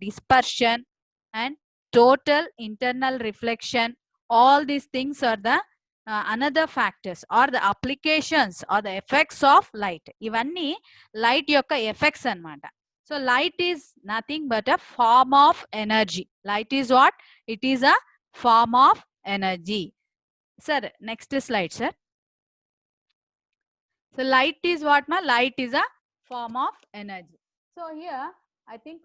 dispersion and total internal reflection. All these things are the another factors or the applications or the effects of light. Ivanni light yokka effects anamata. So light is nothing but a form of energy. Light is what? It is a form of energy. Sir, next slide, sir. So light is what, ma? Light is a form of energy. So here I think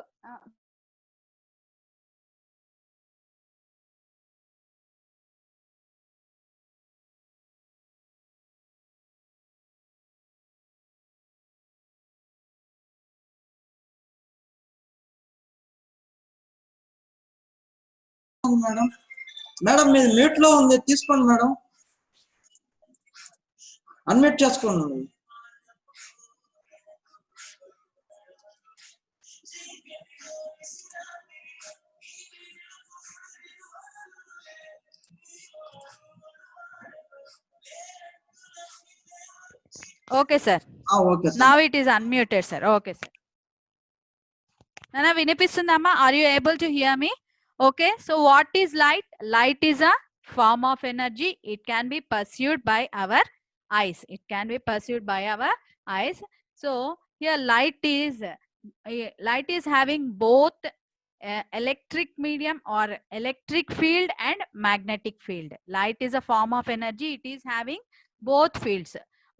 madam madam మీరు mute లో ఉంది, తీసుకోండి madam, unmute చేసుకోండి. okay, sir. Okay Now it is unmuted, sir. Okay, sir. Nana vinipistundama? Are you able to hear me? Okay, so what is light? Light is a form of energy. It can be pursued by our eyes. It can be pursued by our eyes. So here light is having both electric medium or electric field and magnetic field. Light is a form of energy. It is having both fields.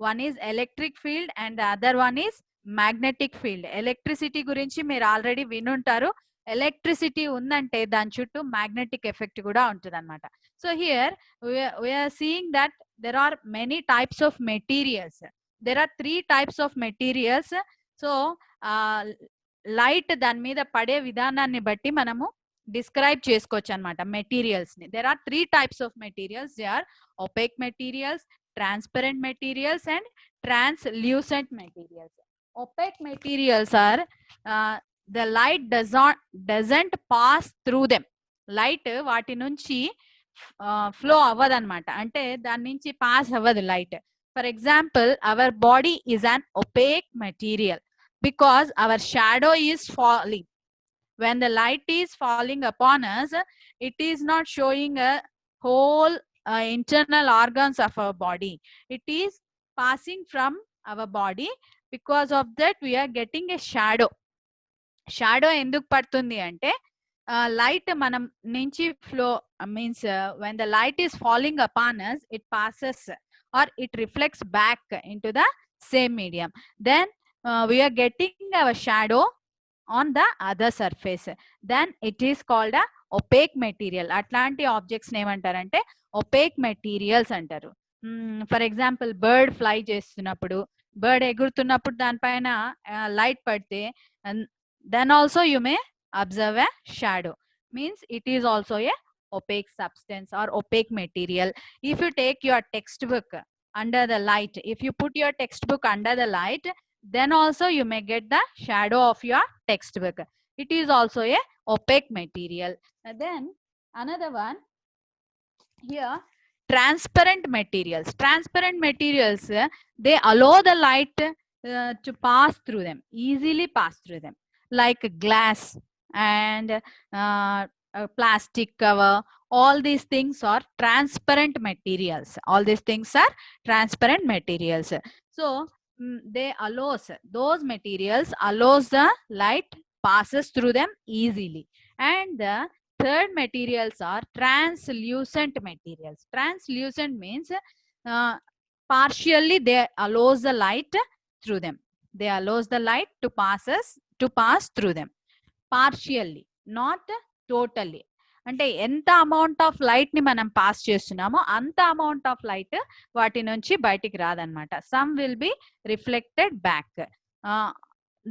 One is electric field and the other one is magnetic field. Electricity గురించి మీరు already వినుంటారు. Electricity ఉందంటే దాని చుట్టూ magnetic effect కూడా ఉంటుంది అనమాట. So here we are seeing that there are many types of materials. There are 3 types of materials. So light దాని మీద పడే విధానాన్ని బట్టి మనము డిస్క్రైబ్ చేసుకోవచ్చు అనమాట మెటీరియల్స్ ని. There are 3 types of materials. They are opaque materials, transparent materials and translucent materials. Opaque materials are the light doesn't pass through them. Light వాటి నుంచి ఫ్లో అవ్వదు అనమాట. అంటే దాని నుంచి పాస్ అవ్వదు light. For example our body is an opaque material because our shadow is falling. When the light is falling upon us, it is not showing a whole internal organs of our body. It is passing from our body. Because of that we are getting a shadow. Shadow ఎందుకు పడుతుంది అంటే light మనం నుంచి flow means when the light is falling upon us, it passes or it reflects back into the same medium. Then we are getting our shadow on the other surface. Then it is called a opaque material. అట్లాంటి objects ఏమంటారంటే opaque materials అంటారు. For example bird fly చేస్తున్నప్పుడు, bird ఎగురుతున్నప్పుడు దానిపైన light పడితే then also you may observe a shadow. Means it is also a opaque substance or opaque material. If you take your textbook under the light, if you put your textbook under the light, then also you may get the shadow of your textbook. It is also a opaque material. And then another one here, transparent materials. Transparent materials, they allow the light to pass through them, easily pass through them, like glass and plastic cover. All these things are transparent materials. All these things are transparent materials. So they allows, those materials allows the light passes through them easily. And the third materials are translucent materials. Translucent means partially they allows the light through them. They allows the light to pass through them partially, not totally. అంటే ఎంత amount of light ని మనం pass చేస్తున్నామో అంత amount of light వాటి నుంచి బయటికి రాదనమాట. Some will be reflected back.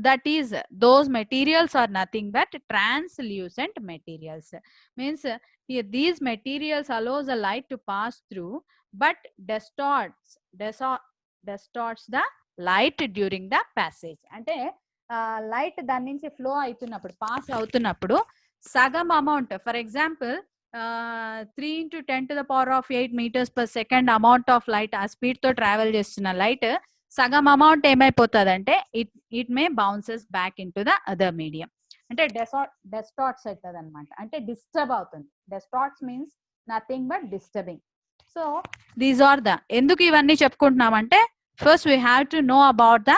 that is, those materials are nothing but translucent materials. Means here these materials allows the light to pass through but distorts the light during the passage. అంటే light దాని నుంచి flow అవుతున్నప్పుడు, pass అవుతున్నప్పుడు సగం amount, for example 3 into 10⁸ meters per second amount of light ఆ speed తో travel చేస్తున్న light సగం అమౌంట్ ఏమైపోతుంది అంటే it may bounces back in to the other medium. అంటే డెస్టార్ట్స్ అవుతుంది అనమాట, అంటే డిస్టర్బ్ అవుతుంది. Distorts means nothing but disturbing. So these are the, ఎందుకు ఇవన్నీ చెప్పుకుంటున్నామంటే first we have to know about the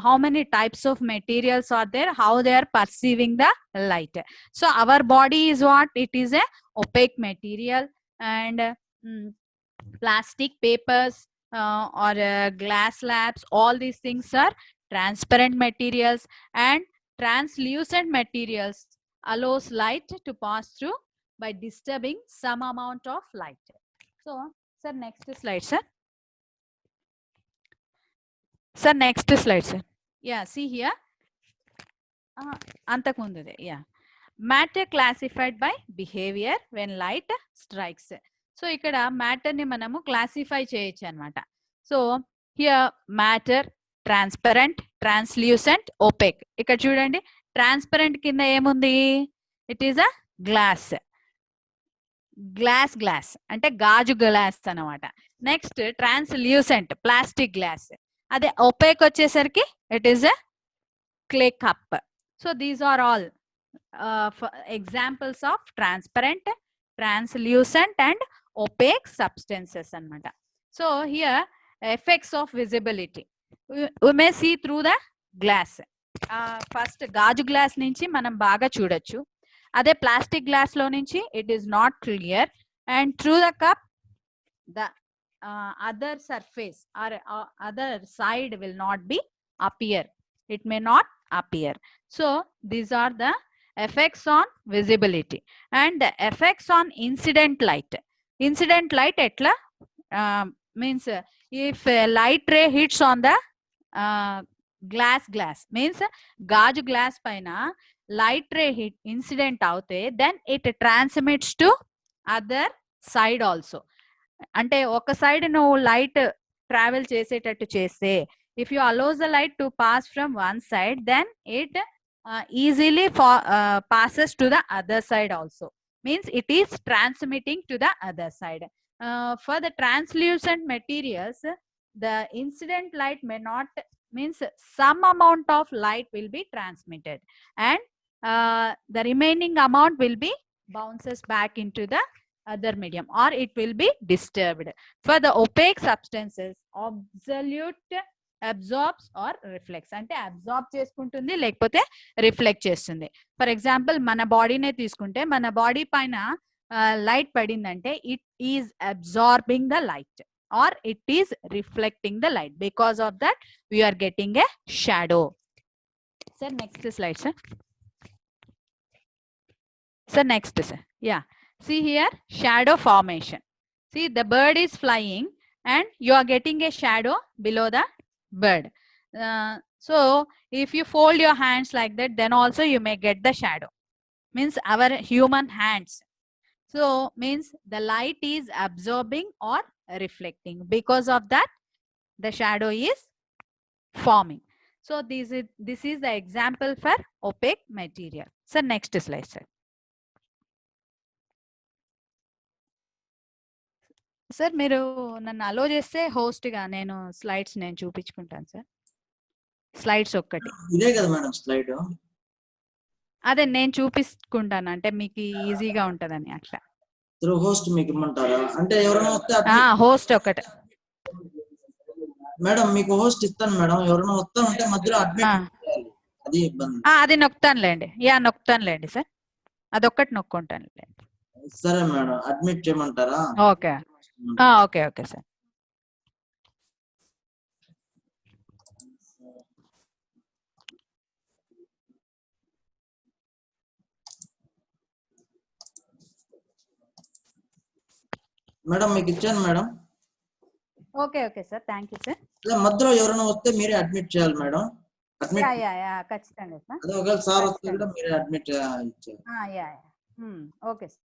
how many types of materials are there, how they are perceiving the light. So our body is what? It is a opaque material, and plastic papers or glass slabs, all these things are transparent materials, and translucent materials allows light to pass through by disturbing some amount of light. So sir, next slide sir. Sir, next slide sir. Yeah, see here. అంతకు ముందుదే, yeah, matter classified by behaviour when light strikes. So ఇక్కడ matter ని మనము classify చేయొచ్చు అనమాట. So here matter transparent, translucent, opaque. ఇక్కడ చూడండి, transparent కింద ఏముంది? It is a glass. Glass అంటే గాజు గ్లాస్ అనమాట. Next translucent, plastic glass. అదే ఒపేక్ వచ్చేసరికి it is a clay cup. So these are all examples of transparent, translucent and opaque substances anamata. So here effects of visibility, we may see through the glass. First gaaju glass nunchi manam baga chudochu, ade plastic glass lo nunchi it is not clear, and through the cup the other surface or other side will not be appear, it may not appear. So these are the effects on visibility. And the effects on incident light. Incident light etla means if a light ray hits on the glass means gaaju glass paina light ray hit incident avute, then it transmits to other side also. అంటే ఒక side నువ్వు light travel చేసేటట్టు చేస్తే, if you allows the light to pass from one side, then it easily passes to the other side also, means it is transmitting to the other side. For the translucent materials, the incident light may not, means some amount of light will be transmitted, and the remaining amount will be bounces back into the other medium, or it will be disturbed. For the opaque substances, absolute absorbs or reflects, అంటే absorb చేసుకుంటుంది లేకపోతే reflect చేస్తుంది. For example మన బాడీనే తీసుకుంటే, మన body పైన light పడిందంటే it is absorbing the light or it is reflecting the light. Because of that we are getting a shadow. Sir next slide sir. Sir next sir, yeah, see here shadow formation. See the bird is flying and you are getting a shadow below the bird. So if you fold your hands like that, then also you may get the shadow, means our human hands. So means the light is absorbing or reflecting, because of that the shadow is forming. So this is the example for opaque material. So next slide sir. Sir మీరు నన్ను అలో చేస్తే host గా నేను slides నేను చూపించుకుంటాను sir. Slides ఒక్కటి ఇదే కదా madam slide? అదే నేను చూపించుకుంటాను, అంటే మీకు ఈజీగా ఉంటదని అట్లా. హోస్ట్ మీకు ఇమ్మంటారా? అంటే ఎవరైనా వస్తే హోస్ట్ ఒకటి మేడం, మీకు హోస్ట్ ఇస్తాను మేడం. ఎవరైనా వస్తా ఉంటే మధ్యలో అడ్మిట్ చేయాలి, అది ఇబ్బంది. అది నొక్కుతానులేండి, యా నొక్కుతానులేండి సార్, అదొక్కటి నొక్కుంటానులేండి. సరే మేడం, అడ్మిట్ చేయమంటారా? Okay okay okay sir. Madam మీకు ఇచ్చాను madam. Okay okay sir, thank you sir. మధ్యలో ఎవరైనా వస్తే మీరే అడ్మిట్ చేయాలి మేడం. అడ్మిట్ ఖచ్చితంగా సార్. అదే ఒకవేళ సార్ వస్తే కూడా మీరే అడ్మిట్ ఇచ్చారు. Okay sir.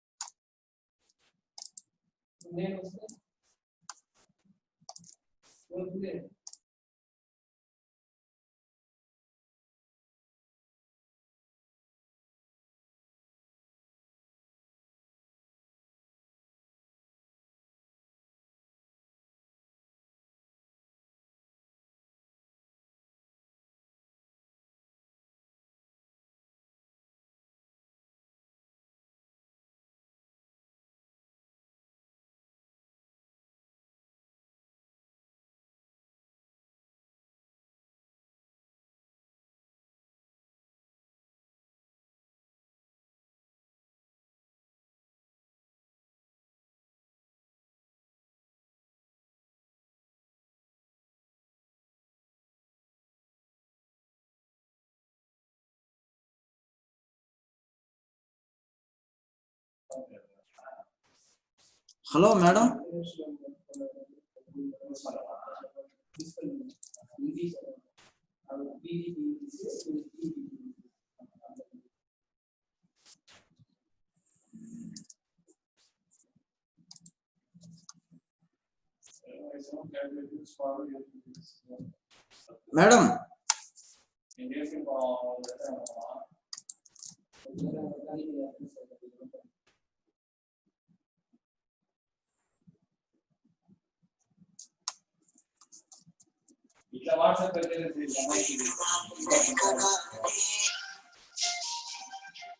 Hello madam. Madam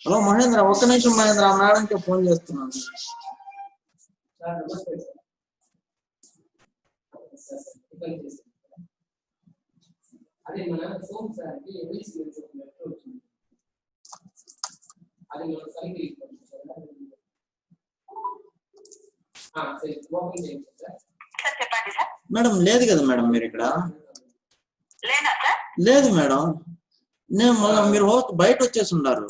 hello Mahendra, ఒక్క నిమిషం మహేంద్ర, మేడంకి ఫోన్ చేస్తున్నాను. అదే మన సోమ్ సార్ కి ఎవిసి వచ్చినట్టు వచ్చింది. అది మన సైకిల్ సరే వాకింగ్ చేయండి సార్. చెప్పండి సార్. మేడం లేదు కదా మేడం మీరు ఇక్కడ? లేదా సార్? లేదు మేడం, నేను మళ్ళీ మీరు బయట వచ్చేసి ఉన్నారు.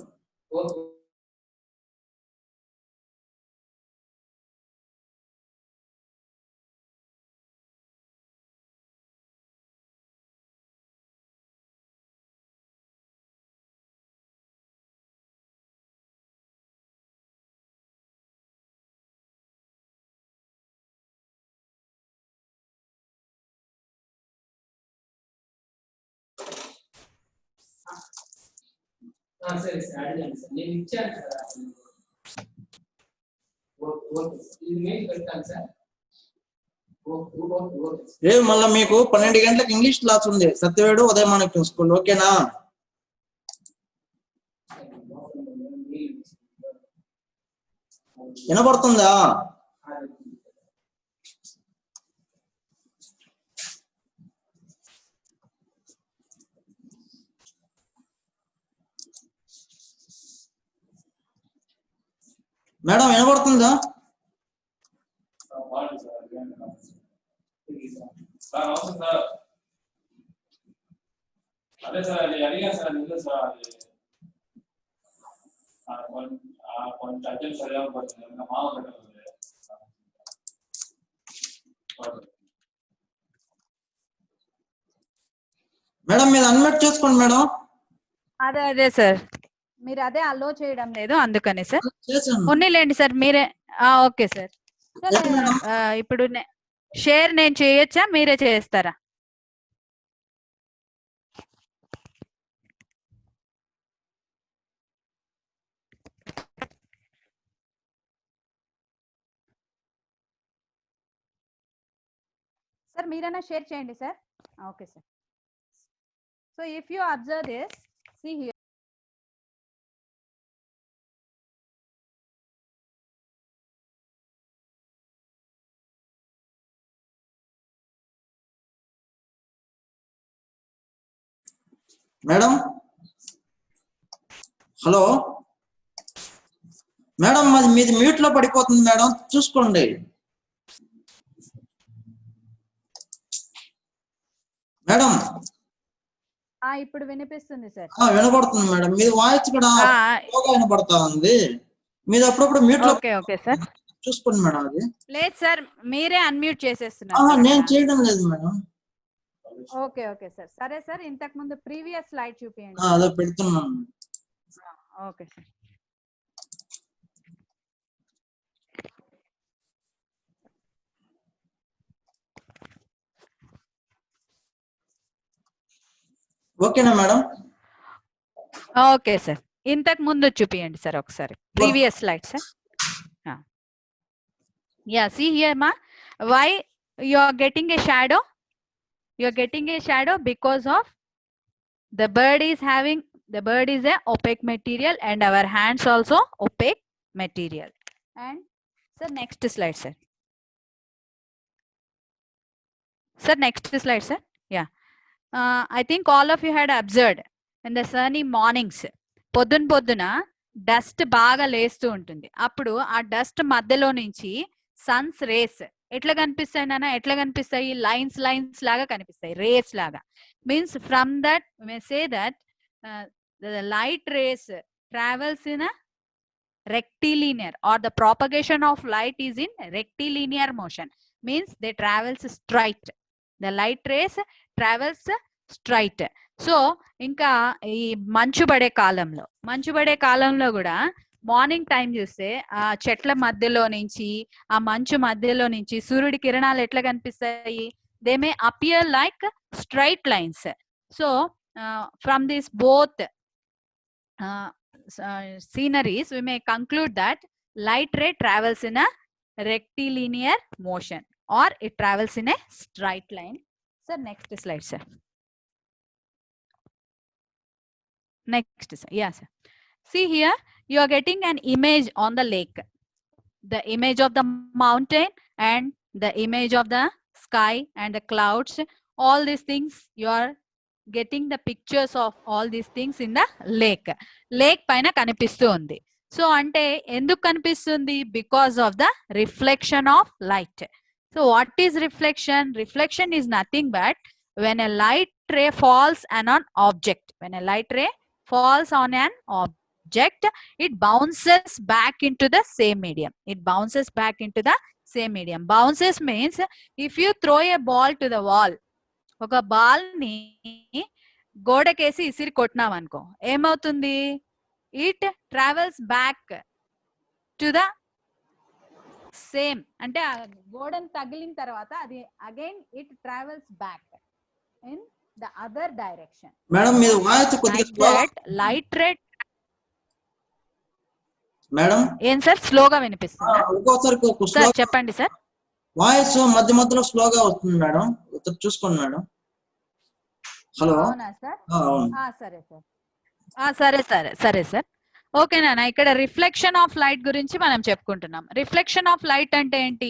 సరే సార్, అడిగాను సార్, నేను ఇచ్చాను సార్. ఓకే ఇది మెయిల్ పెడతాను సార్. రేపు మళ్ళీ మీకు 12 గంటలకు ఇంగ్లీష్ క్లాస్ ఉంది సత్యవేడు ఉదయమాణిక్యం స్కూల్, ఓకేనా? వినపడుతుందా? మేడం వినపడుతుందా? అదే సార్, అది అడిగాను సార్, నిజం సార్, అది కొంచెం అర్జెంట్ సరిగా పడుతుంది, ఇంకా మామ పెట్టలేదు. మేడం మీరు అన్మ్యూట్ చేసుకోండి మేడం. అదే సార్, మీరు అదే అలో చేయడం లేదు అందుకని సార్. చేశాను. ఉన్నిలేండి సార్ మీరే. Okay sir. ఇప్పుడు షేర్ నేను చేయొచ్చా, మీరే చేస్తారా? సార్ మీరైనా షేర్ చేయండి sir. Okay sir. So if you observe this, see here. Madam hello madam, మాది మీది మ్యూట్ లో పడిపోతుంది మేడం, చూసుకోండి మేడం. ఇప్పుడు వినిపిస్తుంది సార్. వినపడుతుంది మేడం, మీది వాయిస్ కూడా వినపడతా ఉంది. మీది అప్పుడప్పుడు మ్యూట్ లో. ఓకే సార్, చూసుకోండి మేడం. అది లేదు సార్, మీరే అన్మ్యూట్ చేసేస్తున్నారు. నేను చేయడం లేదు మేడం. Okay sir. సరే సార్, ఇంతకు ముందు ప్రీవియస్ స్లైడ్ చూపియండి. అదే పెడుతున్నాను. Okay sir. ఓకేనా మేడం? ఓకే సార్, ఇంతకు ముందు చూపియండి సార్ ఒకసారి previous slide sir. Yeah, see here మా, why you are getting a shadow? You are getting a shadow because of the bird is a opaque material and our hands also opaque material. And sir, next slide sir. Sir, next slide sir. Yeah, I think all of you had observed in the sunny mornings, పొద్దున dust బాగా లేస్తూ ఉంటుంది. అప్పుడు ఆ dust మధ్యలో నుంచి Sons race ఎట్లా కనిపిస్తాయి నాన్న? ఎట్లా కనిపిస్తాయి? లైన్స్ లాగా కనిపిస్తాయి, రేస్ లాగా. Means from that may say that the light rays travels in a rectilinear, or the propagation of light is in rectilinear motion, means they travels straight. The light rays travels straight. So ఇంకా ఈ మంచు పడే కాలంలో కూడా morning time చూస్తే ఆ చెట్ల మధ్యలో నుంచి, ఆ మంచు మధ్యలో నుంచి సూర్యుడి కిరణాలు ఎట్లా కనిపిస్తాయి? They may appear like straight lines. So from this both sceneries, we may conclude that light ray travels in a rectilinear motion, or it travels in a straight line. Sir, next slide, sir. Next, sir. Yeah, sir. See here, you are getting an image on the lake, the image of the mountain and the image of the sky and the clouds. All these things you are getting the pictures of all these things in the lake. Lake paina kanipistu undi. So ante enduku kanipistundi? Because of the reflection of light. So what is reflection? Reflection is nothing but when a light ray falls on an object. When a light ray falls on an object, it bounces back into the same medium. It bounces back into the same medium. Bounces means if you throw a ball to the wall, ఒక ball ని గోడకేసి ఇసిరి కొట్టినాం అనుకో, ఏమవుతుంది? It travels back to the same, అంటే ఆ గోడను తగిలిన తర్వాత అది again it travels back in the other direction. Madam మీరు వాయిస్ కొద్దిగా లైట్ రే మేడం ఏం సార్ స్లోగా వినిపిస్తుందా? ఒక్కోసారి చెప్పండి సార్. వాయిస్ మధ్య మధ్యలో స్లోగా వస్తుంది మేడం, చూసుకోండి మేడం. హలో. అవునా సార్? సరే సార్, సరే సార్. ఓకేనా? ఇక్కడ రిఫ్లెక్షన్ ఆఫ్ లైట్ గురించి మనం చెప్పుకుంటున్నాం. రిఫ్లెక్షన్ ఆఫ్ లైట్ అంటే ఏంటి?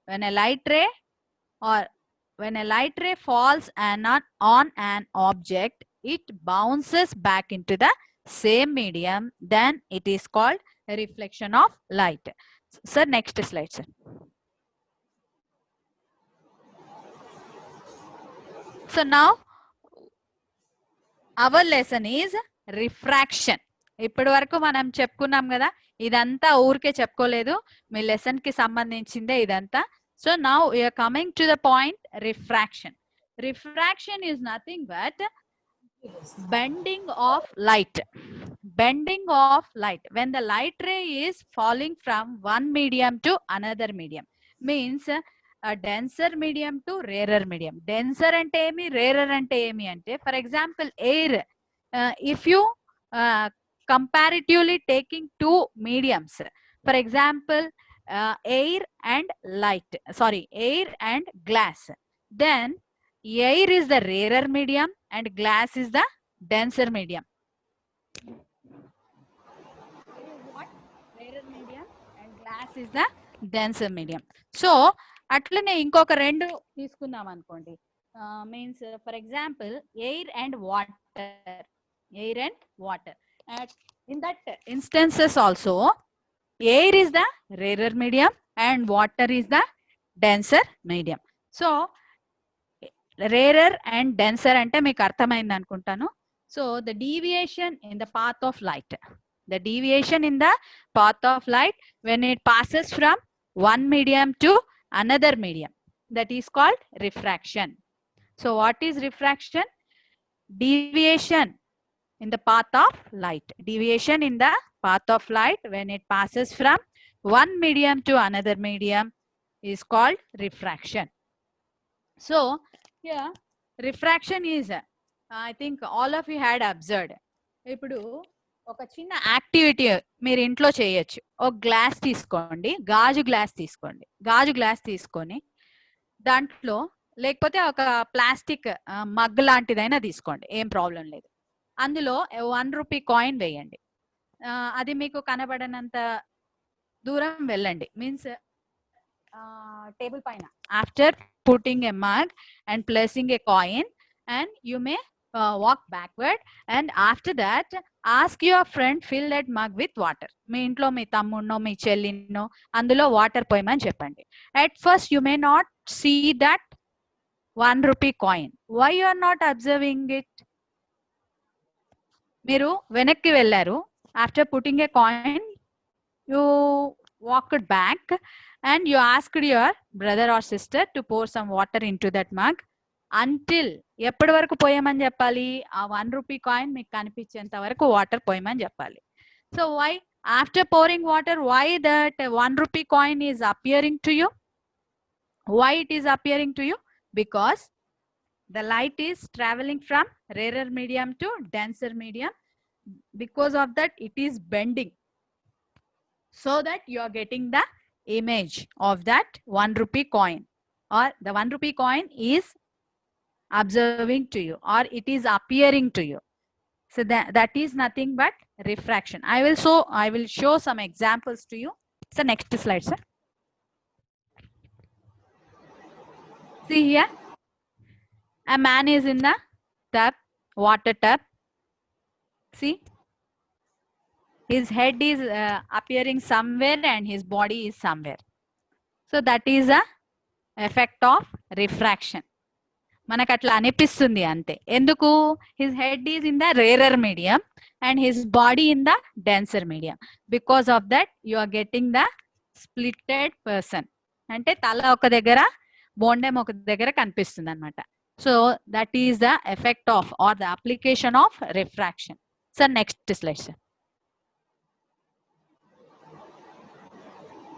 when a light ray falls on an object, it bounces back into the same medium, then it is called reflection of light. Sir, next slide, sir. So now our lesson is refraction. ఇప్పటి వరకు మనం చెప్పుకున్నాం కదా, ఇదంతా ఊరికే చెప్పుకోలేదు, మీ lesson కి సంబంధించిందే ఇదంతా. So now we are coming to the point, refraction. Refraction is nothing but bending of light. Bending of light. When the light ray is falling from one medium to another medium, means a denser medium to rarer medium. Denser ante emi, rarer ante emi ante, for example air, if you comparatively taking two mediums, for example air and glass, then air is the rarer medium and glass is the denser medium. What? Rarer medium and glass is the denser medium. So అట్లనే ఇంకొక రెండు తీసుకుందాం అనుకోండి. Means for example air and water. In that instances also, air is the rarer medium and water is the denser medium. So rarer and denser అంటే మీకు అర్థమైంది అనుకుంటాను. So the deviation in the path of light, when it passes from one medium to another medium, that is called refraction. So what is refraction? Deviation in the path of light. Deviation in the path of light when it passes from one medium to another medium is called refraction. So here refraction is, I think all of you had observed. ఇప్పుడు ఒక చిన్న activity మీరు ఇంట్లో చేయొచ్చు. ఒక glass తీసుకోండి, గాజు glass తీసుకొని దాంట్లో, లేకపోతే ఒక ప్లాస్టిక్ మగ్ లాంటిదైనా తీసుకోండి, ఏం ప్రాబ్లం లేదు. అందులో 1 రూపీ కాయిన్ వేయండి. అది మీకు కనబడనంత దూరం వెళ్ళండి, మీన్స్ టేబుల్ పైన. After putting a mug and placing a coin, and you may walk backward, and after that ask your friend fill that mug with water. మీ ఇంట్లో మీ తమ్ముడినో మీ చెల్లినో అందులో వాటర్ పోయమని చెప్పండి. At first you may not see that 1 rupee coin. Why you are not observing it? మీరు వెనక్కి వెళ్ళారు. After putting a coin you walked back and you asked your brother or sister to pour some water into that mug until ఎప్పటి వరకు పోయమని చెప్పాలి? ఆ 1 rupee coin మీకు కనిపించేంత వరకు water పోయమని చెప్పాలి. So why after pouring water, why that 1 rupee coin is appearing to you? Why it is appearing to you? Because the light is traveling from rarer medium to denser medium. Because of that, it is bending, so that you are getting the image of that 1 rupee coin, or the 1 rupee coin is observing to you, or it is appearing to you. So that is nothing but refraction. I will show some examples to you. So next slide, sir. See here, a man is in the tub, water tub. See, his head is appearing somewhere and his body is somewhere. So that is a effect of refraction. మనకు అట్లా అనిపిస్తుంది అంతే. ఎందుకు? His head is in the rarer medium and his body in the denser medium. Because of that you are getting the splitted person. అంటే తల ఒక దగ్గర, బోండెం ఒక దగ్గర కనిపిస్తుంది అనమాట. So that is the effect of or the application of refraction. Sir next slide sir.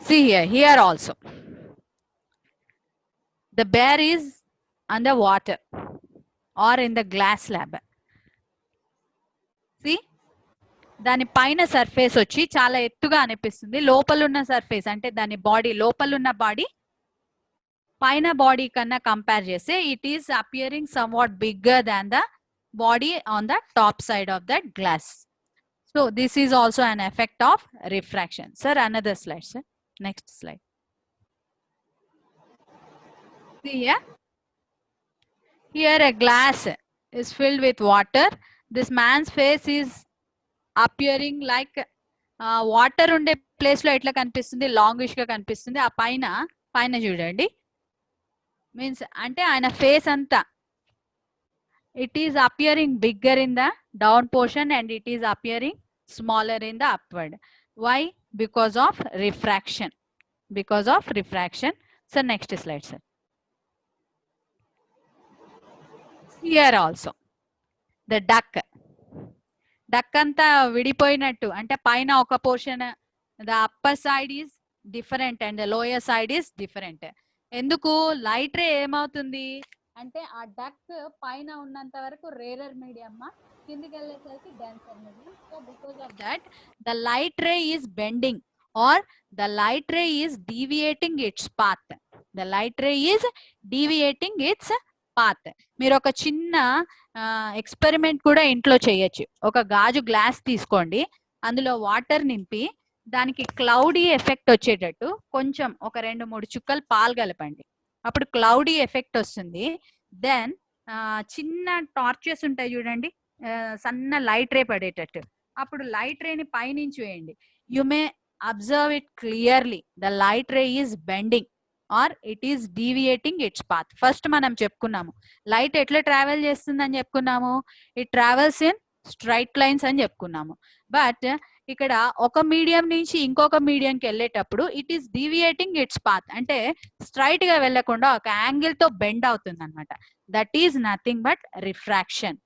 See here also the bear is under water or in the glass slab. See, దాని పైన సర్ఫేస్ వచ్చి చాలా ఎత్తుగా అనిపిస్తుంది. లోపలున్న సర్ఫేస్ అంటే దాని body, లోపలున్న బాడీ పైన బాడీ కన్నా కంపేర్ చేస్తే it is appearing somewhat bigger than the body on the top side of that glass. So this is also an effect of refraction. Sir another slide sir. Next slide. See here a glass is filled with water. This man's face is appearing like water unde place lo etla kanipistundi, longish ga kanipistundi. ఆ పైన చూడండి, means ante ayana face anta it is appearing bigger in the down portion and it is appearing smaller in the upward. Why? Because of refraction. Because of refraction. So next slide, sir. Here also the duck anta vidipoyinattu, ante paina oka portion, the upper side is different and the lower side is different. Enduku light ray emautundi ante aa duck paina unnanta varaku rarer medium ma, కిందికి వెళ్ళేసరికి denser medium. So because of that the light ray is bending or the light ray is deviating its path. The light ray is deviating its path. మీరు ఒక చిన్న experiment కూడా ఇంట్లో చేయొచ్చు. ఒక గాజు గ్లాస్ తీసుకోండి, అందులో వాటర్ నింపి దానికి క్లౌడీ ఎఫెక్ట్ వచ్చేటట్టు కొంచెం ఒక 2-3 చుక్కలు పాలు కలపండి. అప్పుడు క్లౌడీ ఎఫెక్ట్ వస్తుంది. దెన్ చిన్న టార్చెస్ ఉంటాయి చూడండి, సన్న లైట్ రే పడేటట్టు. అప్పుడు లైట్ రేని పైనుంచి వేయండి. You may observe it clearly. The light ray is bending or it is deviating its path. First మనం చెప్పుకున్నాము లైట్ ఎట్లా ట్రావెల్ చేస్తుందని చెప్పుకున్నాము, it travels in straight lines అని చెప్పుకున్నాము. బట్ ఇక్కడ ఒక మీడియం నుంచి ఇంకొక మీడియంకి వెళ్ళేటప్పుడు it is deviating it's path, అంటే స్ట్రైట్ గా వెళ్లకుండా ఒక యాంగిల్ తో బెండ్ అవుతుంది అనమాట. That is nothing but refraction.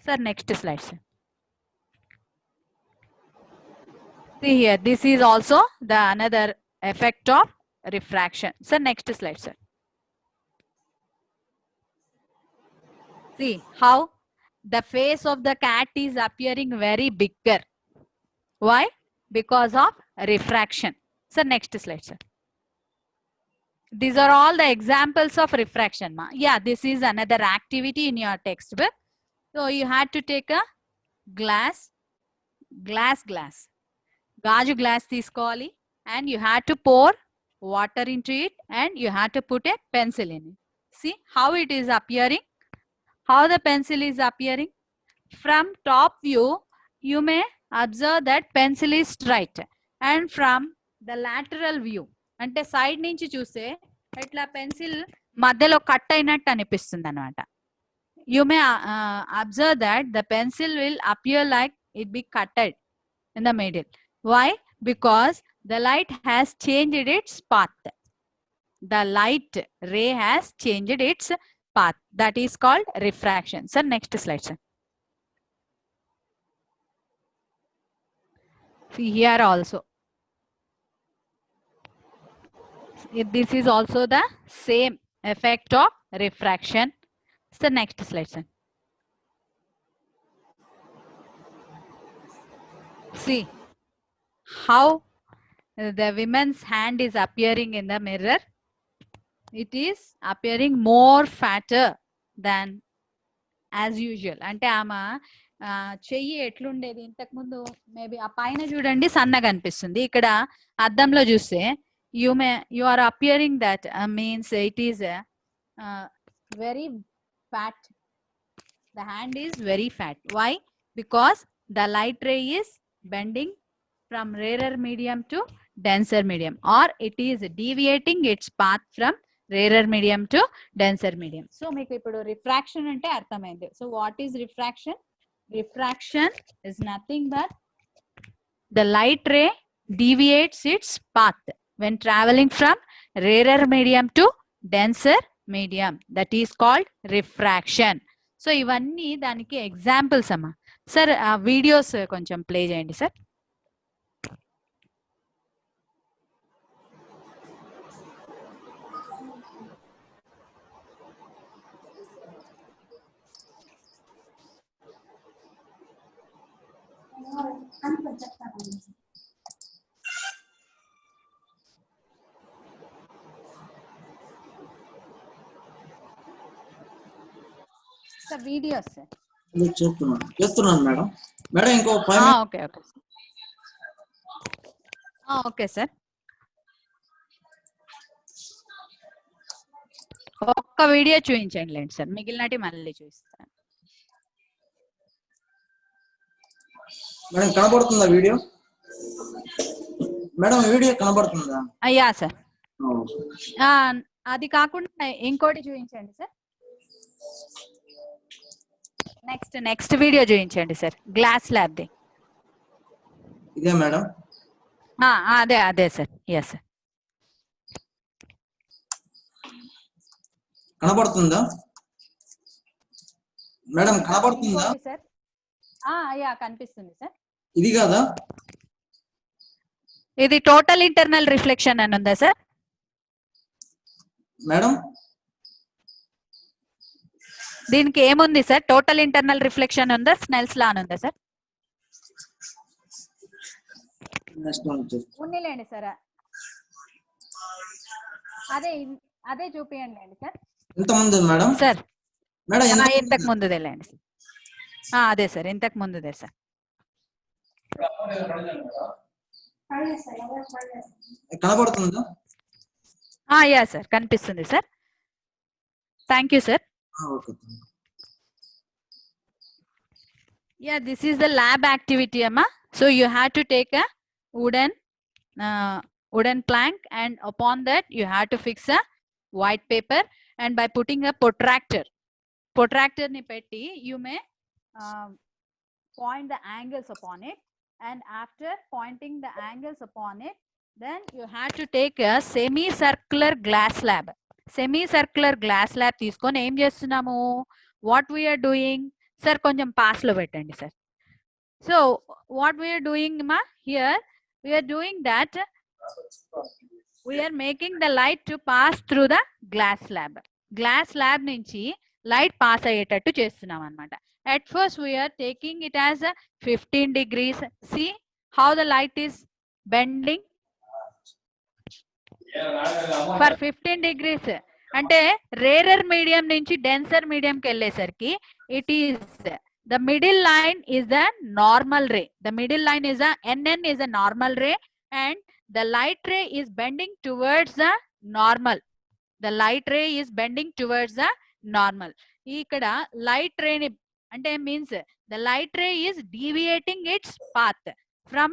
Sir next slide sir. See here, this is also the another effect of refraction. So next slide, sir. See how the face of the cat is appearing very bigger. Why? Because of refraction. So next slide, sir. These are all the examples of refraction, ma. Yeah, this is another activity in your textbook. So you had to take a glass. గాజు glass తీసుకోవాలి and you had to pour water into it and you had to put a pencil in it. See how it is appearing, how the pencil is appearing. From top view you may observe that pencil is straight, and from the lateral view అంటే side నుంచి చూస్తే ఇట్లా pencil మధ్యలో cut అయినట్టు అనిపిస్తుంది అన్నమాట. You may observe that the pencil will appear like it be cutted in the middle. Why? Because the light has changed its path. The light ray has changed its path. That is called refraction. Sir, next slide, sir. See here also. This is also the same effect of refraction. So next slide, sir. See how the woman's hand is appearing in the mirror. It is appearing more fatter than as usual. అంటే ఆమె చెయ్యి ఎట్లుండేది ఇంతకు ముందు maybe ఆ పైన చూడండి సన్నగా అనిపిస్తుంది. ఇక్కడ అద్దంలో చూస్తే you are appearing that means it is very fat. The hand is very fat. Why? Because the light ray is bending from rarer medium to denser medium, or it is deviating its path from rarer medium to denser medium. So మీకు ఇప్పుడు refraction అంటే అర్థమైంది. So what is refraction? Refraction is nothing but the light ray deviates its path when traveling from rarer medium to denser medium. That is called refraction. So ఇవన్నీ దానికి examples అమ్మా. Sir videos కొంచెం play చేయండి sir. Sir videos sir. చేస్తున్నాను madam. Madam ఇంకో 5 minutes. Okay okay okay sir. ఒక్క video చూపించండి లేండి సార్, మిగిలినటి మళ్ళీ చూపిస్తాను. మేడం కనబడుతుందా వీడియో? మేడం వీడియో కనబడుతుందా? అయ్యా సార్. అది కాకుండా ఇంకోటి చూపించండి సార్. నెక్స్ట్ వీడియో చూపించండి సార్, గ్లాస్ ల్యాబ్ ది. ఇదే మేడం? అదే సార్. Yes sir. కనబడుతుందా మేడం? కనబడుతుందా సార్? కనిపిస్తుంది సార్. ఇది కాదా? ఇది టోటల్ ఇంటర్నల్ రిఫ్లెక్షన్ అని ఉందా సార్ మేడం? దీనికి ఏముంది సార్? టోటల్ ఇంటర్నల్ రిఫ్లెక్షన్ ఉందా, స్నెల్స్ లా అని ఉందా సార్? ఉన్నిలేండి సార్, అదే చూపియండి సార్. ఇంతకుముందు మేడం సార్ మేడం ఇంతకు ముందుదేలేండి సార్. అదే సార్, ఇంతకు ముందుదే సార్. కనబడుతుందా? యా సార్, కనిపిస్తుంది sir. Thank you sir. Yeah, this is the lab activity, Amma. So you have to take a wooden plank, and upon that you have to fix a white paper, and by putting a protractor ni petti, you may point the angles upon it, and after pointing the angles upon it, then you have to take a semicircular glass slab. Semicircular glass slab తీసుకొని ఏం చేస్తున్నాము? What we are doing? Sir కొంచెం pause లో పెట్టండి sir. So what we are doing మా here, we are doing that we are making the light to pass through the glass slab. Glass slab నుంచి light pass అయ్యేటట్టు చేస్తున్నాం అనమాట. At first we are taking it as 15 degrees. See how the light is bending for 15 degrees. అంటే rarer medium నుంచి denser మీడియంకి వెళ్ళేసరికి it is the middle line is the normal ray. The middle line is a NN is a normal ray, and the light ray is bending towards the normal. The light ray is bending towards the normal. ikkada light ray ni ante means the light ray is deviating its path from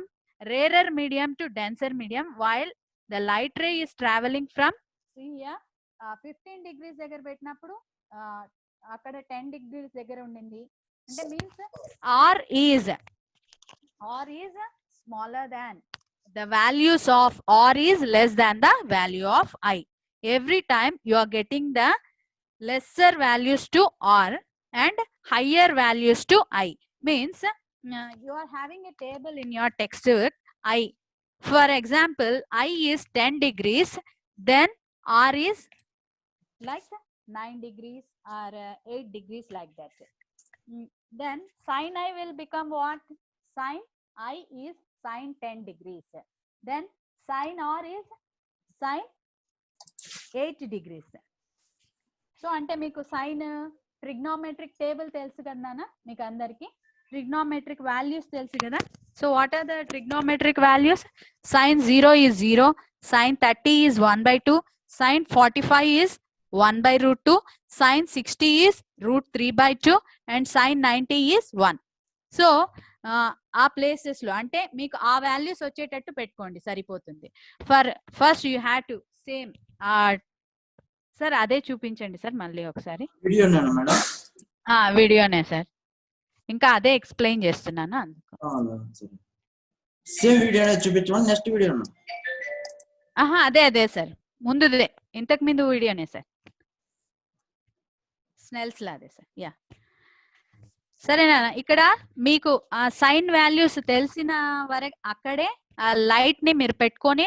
rarer medium to denser medium, while the light ray is traveling from, see here, 15 degrees దగ్గర పెట్టినప్పుడు అక్కడ 10 degrees దగ్గర ఉండింది. అంటే means R is smaller than the values of R is less than the value of I. Every time you are getting the lesser values to R and higher values to I. Means you are having a table in your textbook I. For example, I is 10 degrees, then R is like 9 degrees or 8 degrees like that. Then sin I will become what? Sin I is sin 10 degrees. Then sin R is sin 8 degrees. So అంటే మీకు sign trigonometric table తెలుసు కదా మీకు అందరికి trigonometric values తెలుసు కదా. So what are the trigonometric values? sin 0 is 0, sin 30 is 1/2, sin 45 is 1/√2, sin 60 is √3/2 and sin 90 is 1. So ఆ places లో అంటే మీకు ఆ వాల్యూస్ వచ్చేటట్టు పెట్టుకోండి సరిపోతుంది. First you have to same sir అదే చూపించండి సార్ మళ్ళీ ఒకసారి. వీడియోనే సార్, ఇంకా అదే ఎక్స్ప్లెయిన్ చేస్తున్నాను అందుకు. సేమ్ వీడియోనే చూపించమని నెక్స్ట్ వీడియో. అదే సార్ ముందుదే ఇంతకు ముందు వీడియోనే సార్, స్నెల్స్ లాదే సార్. యా సరేనా. ఇక్కడ మీకు ఆ సైన్ వాల్యూస్ తెలిసిన వరకు అక్కడే ఆ లైట్ ని మీరు పెట్టుకొని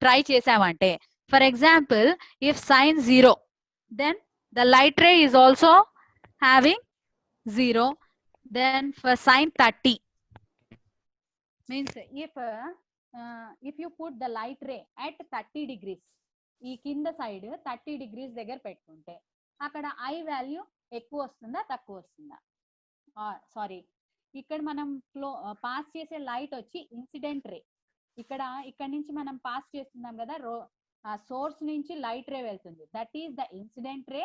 ట్రై చేసామంటే, for example if sign 0, then the light ray is also having 0. Then for sin 30 means if you put the light ray at 30 degrees, ఈ కింద సైడ్ 30 degrees దగ్గర పెట్టుకుంటే అక్కడ ఐ వాల్యూ ఎక్కువ వస్తుందా తక్కువ వస్తుందా? సారీ, ఇక్కడ మనం పాస్ చేసే లైట్ వచ్చి ఇన్సిడెంట్ రే. ఇక్కడ నుంచి మనం పాస్ చేస్తున్నాం కదా, సోర్స్ నుంచి లైట్ రే వెళ్తుంది, that is the incident ray.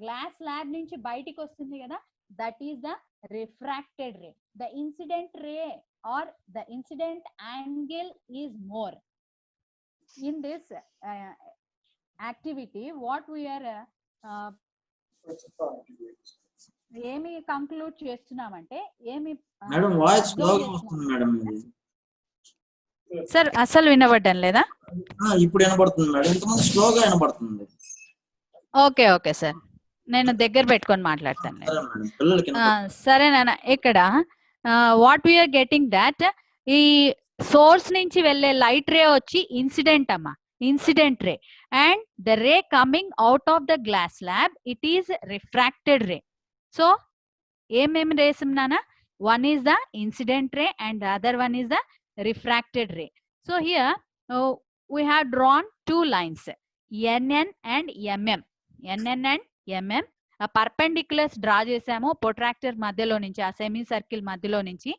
Glass slab నుంచి బయటికి వస్తుంది కదా, that is the refracted ray. The incident ray or the incident angle is more. In this activity what we are ఏమి కంక్లూడ్ చేస్తున్నామంటే, ఏమి సార్ అసలు వినబడ్డం లేదా? ఇప్పుడు వినబడుతుంది మేడం, ఇంతకుముందు స్లోగా వినబడుతుంది. ఓకే ఓకే సార్, నేను దగ్గర పెట్టుకొని మాట్లాడతాను. సరేనా. ఇక్కడ వాట్ వీఆర్ గెటింగ్ దట్ ఈ సోర్స్ నుంచి వెళ్ళే లైట్ రే వచ్చి ఇన్సిడెంట్ అమ్మా, incident ray. And the ray coming out of the glass slab it is refracted ray. So ఏమేమి రేస్ ఉన్నానా? one is the incident ray and the other one is the refracted ray. So here we have drawn two lines, NN and MM. NN and MM perpendiculars draw చేసాము protractor మధ్యలో నుంచి, ఆ semi circle మధ్యలో నుంచి.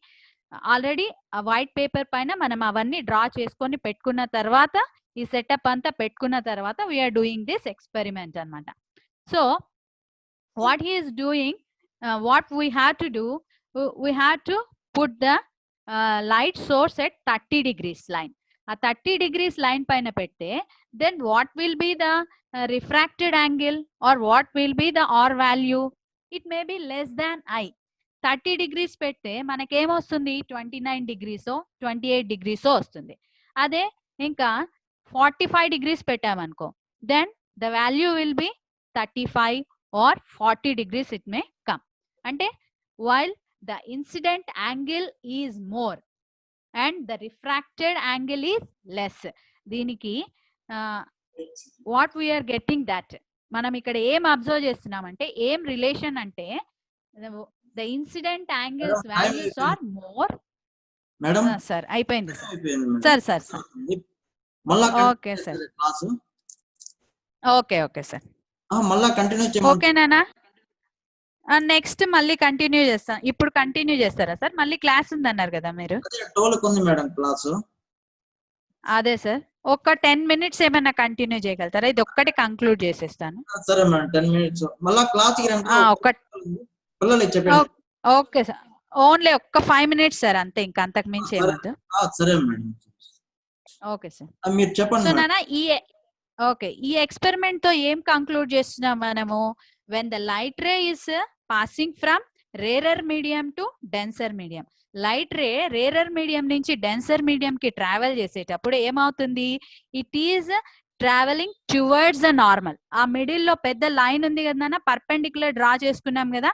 Already ఆ white paper పైన మనం అవన్నీ డ్రా చేసుకొని పెట్టుకున్న తర్వాత, ఈ సెటప్ అంతా పెట్టుకున్న తర్వాత వీఆర్ డూయింగ్ దిస్ ఎక్స్పెరిమెంట్ అన్నమాట. So what he is doing, what we have to do, we have to put the light source at 30 degrees line. A 30 degrees line paina pette, then what will be the refracted angle or what will be the R value? It may be less than I. 30 degrees pette manaki em ostundi 29 degrees o 28 degrees o ostundi. Ade inka 45 degrees pettamanko, then the value will be 35 or 40 degrees it may come. అంటే while the incident angle is more and the refracted angle is less, దీనికి what we are getting that మనం ఇక్కడ ఏం observe చేస్తున్నామంటే, ఏం relation అంటే the incident angles values are more. Madam sir అయిపోయింది sir. Sir okay sir, okay okay sir, మళ్ళా continue చేయమని. ఓకేనా. నెక్స్ట్ మళ్ళీ కంటిన్యూ చేస్తాం. ఇప్పుడు కంటిన్యూ చేస్తారా సార్? మళ్ళీ క్లాస్ ఉంది అన్నారు కదా మీరు. అదే సార్, ఒక 10 minutes ఏమైనా కంటిన్యూ చేయగలుగుతారా? ఇది ఒక్కటి కంక్లూడ్ చేసేస్తాను. సరే మేడం, 10 minutes మళ్ళా క్లాస్ ఓకే సార్, ఓన్లీ ఒక్క 5 minutes సార్ అంతే, ఇంకా అంతకు మించి ఏమద్దు. సరే మేడం, ఓకే సార్, మీరు చెప్పండి. సో నాన్న ఈ ఎక్స్పెరిమెంట్ తో ఏం కంక్లూడ్ చేస్తున్నాం మనము? when the light ray is passing from rarer medium to denser medium. Light ray rarer medium నుంచి డెన్సర్ మీడియం కి ట్రావెల్ చేసేటప్పుడు ఏమవుతుంది, it is travelling towards the normal. ఆ మిడిల్ లో పెద్ద లైన్ ఉంది కదా, పర్పెండిక్యులర్ డ్రా చేసుకున్నాం కదా,